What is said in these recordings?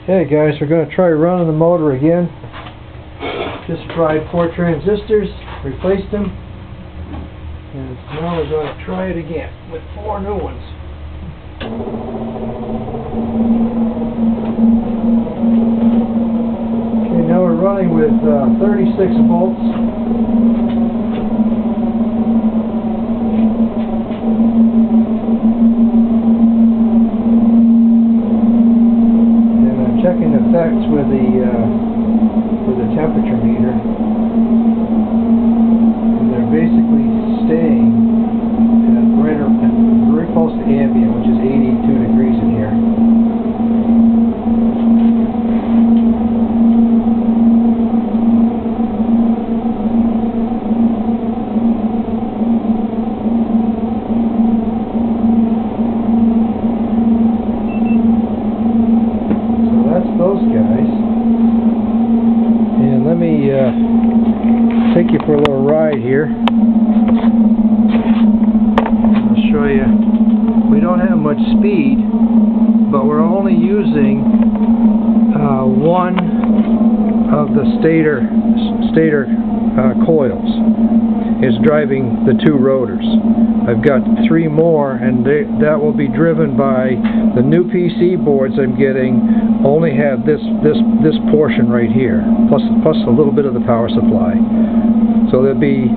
Hey guys, we're going to try running the motor again. Just tried 4 transistors, replaced them, and now we're going to try it again with 4 new ones. Okay, now we're running with 36 volts. Checking the fets with the temperature meter, and they're basically staying at very close to ambient, which is 82 degrees in here. Those guys, and let me take you for a little ride here. I'll show you. We don't have much speed, but we're only using one of the stator coils. Is driving the 2 rotors. I've got 3 more, and that will be driven by the new PC boards I'm getting. Only have this portion right here, plus a little bit of the power supply. So there'll be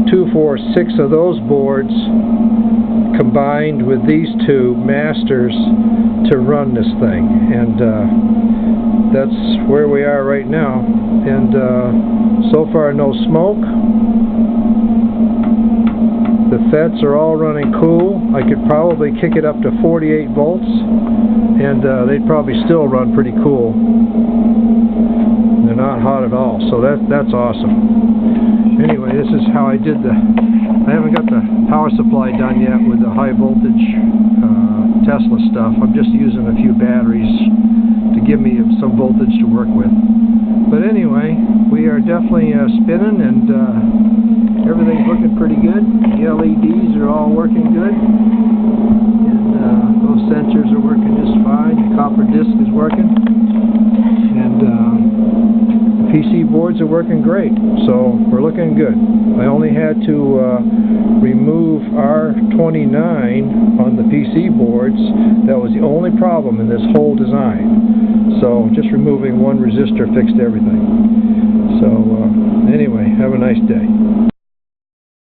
2, 4, 6 of those boards combined with these 2 masters to run this thing, and that's where we are right now. And so far, no smoke. The fets are all running cool. I could probably kick it up to 48 volts, and they'd probably still run pretty cool. They're not hot at all, so that's awesome. Anyway, this is how I did I haven't got the power supply done yet with the high voltage Tesla stuff. I'm just using a few batteries to give me some voltage to work with. But anyway, we are definitely spinning, and everything's looking pretty good. The LEDs are all working good, and those sensors are working just fine. The copper disc is working, and the PC boards are working great, so we're looking good. I only had to remove R29 on the PC boards. That was the only problem in this whole design. So just removing one resistor fixed everything. So anyway, have a nice day.